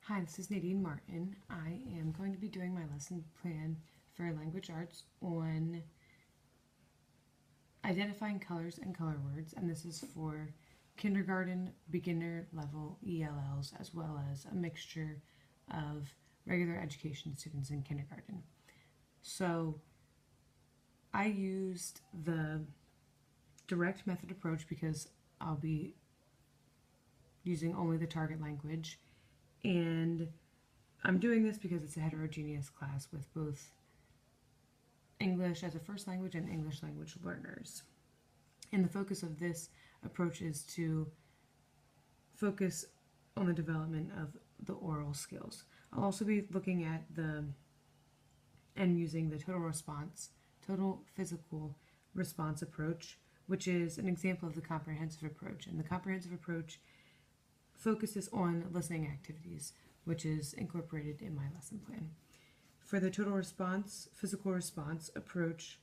Hi, this is Nadine Martin. I am going to be doing my lesson plan for language arts on identifying colors and color words, and this is for kindergarten, beginner level ELLs, as well as a mixture of regular education students in kindergarten. So I used the direct method approach because I'll be using only the target language, and I'm doing this because it's a heterogeneous class with both English as a first language and English language learners. And the focus of this approach is to focus on the development of the oral skills. I'll also be looking at and using the total physical response approach, which is an example of the comprehensive approach. And the comprehensive approach focuses on listening activities, which is incorporated in my lesson plan. For the physical response approach,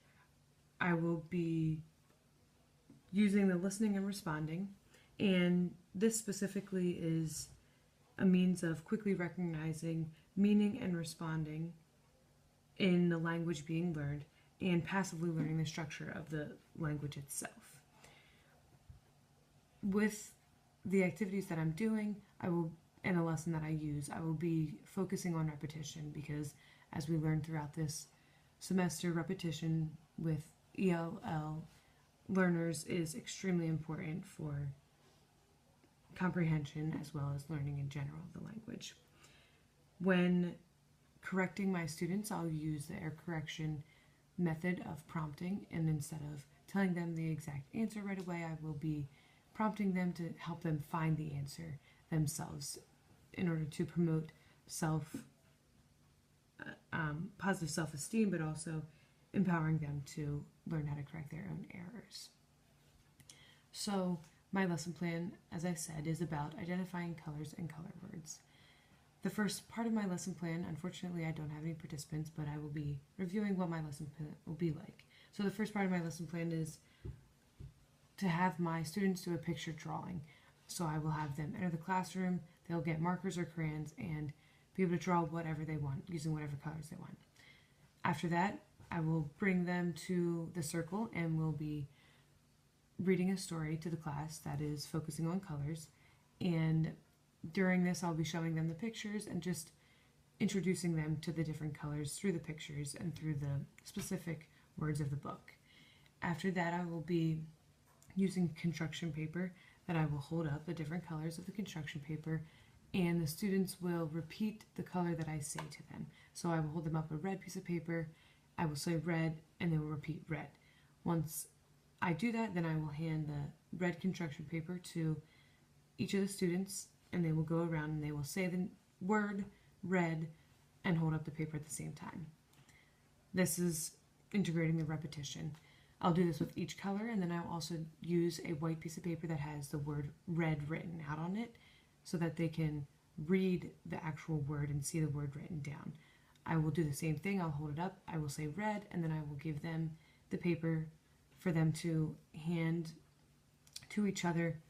I will be using the listening and responding, and this specifically is a means of quickly recognizing meaning and responding in the language being learned and passively learning the structure of the language itself. With the activities that I'm doing, in a lesson that I use, I will be focusing on repetition because as we learn throughout this semester, repetition with ELL learners is extremely important for comprehension as well as learning in general of the language. When correcting my students, I'll use the error correction method of prompting, and instead of telling them the exact answer right away, I will be prompting them to help them find the answer themselves in order to promote positive self-esteem, but also empowering them to learn how to correct their own errors. So my lesson plan, as I said, is about identifying colors and color words. The first part of my lesson plan, unfortunately I don't have any participants, but I will be reviewing what my lesson plan will be like. So the first part of my lesson plan is to have my students do a picture drawing. So I will have them enter the classroom, they'll get markers or crayons and be able to draw whatever they want, using whatever colors they want. After that, I will bring them to the circle and we'll be reading a story to the class that is focusing on colors. And during this, I'll be showing them the pictures and just introducing them to the different colors through the pictures and through the specific words of the book. After that, I will be using construction paper that I will hold up the different colors of the construction paper, and the students will repeat the color that I say to them. So I will hold them up a red piece of paper, I will say red, and they will repeat red. Once I do that, then I will hand the red construction paper to each of the students, and they will go around and they will say the word red and hold up the paper at the same time. This is integrating the repetition. I'll do this with each color, and then I'll also use a white piece of paper that has the word red written out on it so that they can read the actual word and see the word written down. I will do the same thing. I'll hold it up, I will say red, and then I will give them the paper for them to hand to each other,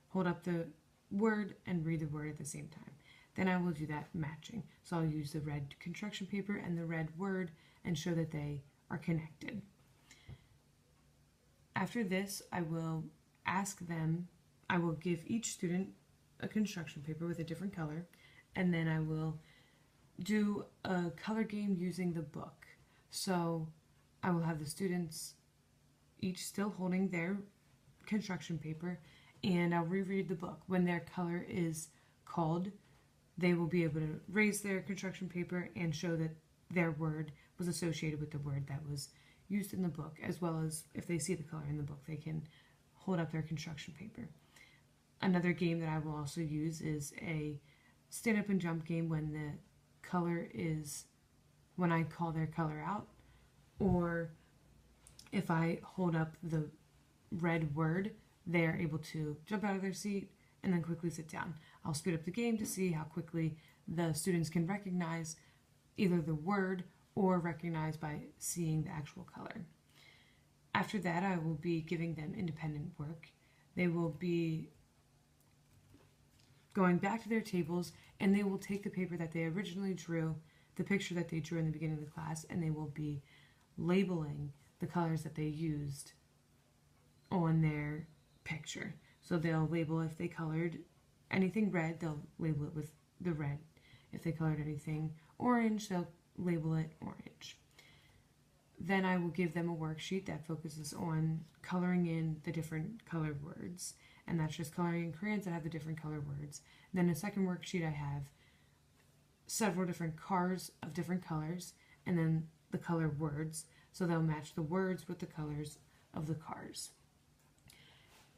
hold up the word, and read the word at the same time. Then I will do that matching. So I'll use the red construction paper and the red word and show that they are connected. After this, I will give each student a construction paper with a different color, and then I will do a color game using the book. So I will have the students each still holding their construction paper, and I'll reread the book. When their color is called, they will be able to raise their construction paper and show that their word was associated with the word that was used in the book, as well as if they see the color in the book, they can hold up their construction paper. Another game that I will also use is a stand up and jump game when I call their color out, or if I hold up the red word, they are able to jump out of their seat and then quickly sit down. I'll speed up the game to see how quickly the students can recognize either the word or recognize by seeing the actual color. After that, I will be giving them independent work. They will be going back to their tables, and they will take the paper that they originally drew, the picture that they drew in the beginning of the class, and they will be labeling the colors that they used on their picture. So they'll label, if they colored anything red, they'll label it with the red. If they colored anything orange, they'll label it orange. Then I will give them a worksheet that focuses on coloring in the different colored words. And that's just coloring in crayons that have the different color words. Then a second worksheet, I have several different cars of different colors, and then the color words. So they'll match the words with the colors of the cars.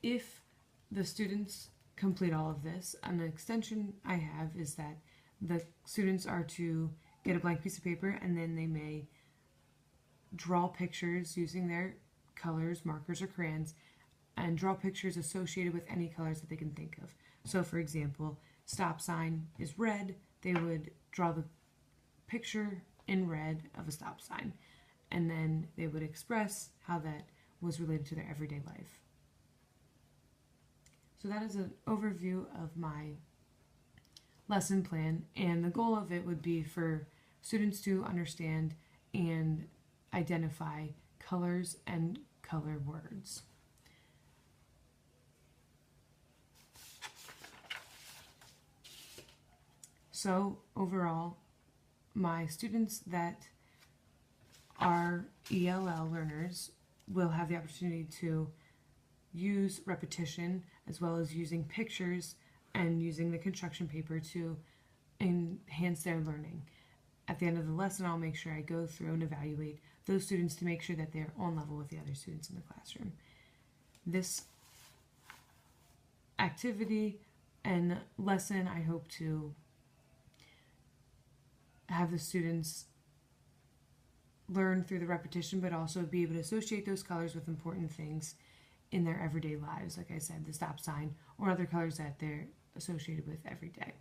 If the students complete all of this, an extension I have is that the students are to get a blank piece of paper, and then they may draw pictures using their colors, markers, or crayons, and draw pictures associated with any colors that they can think of. So for example, stop sign is red, they would draw the picture in red of a stop sign, and then they would express how that was related to their everyday life. So that is an overview of my lesson plan, and the goal of it would be for students to understand and identify colors and color words. So overall, my students that are ELL learners will have the opportunity to use repetition as well as using pictures and using the construction paper to enhance their learning. At the end of the lesson, I'll make sure I go through and evaluate those students to make sure that they're on level with the other students in the classroom. This activity and lesson, I hope to have the students learn through the repetition, but also be able to associate those colors with important things in their everyday lives. Like I said, the stop sign or other colors that they're associated with every day.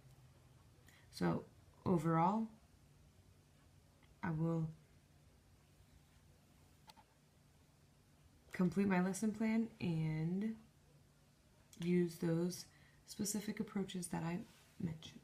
So overall, I will complete my lesson plan and use those specific approaches that I mentioned.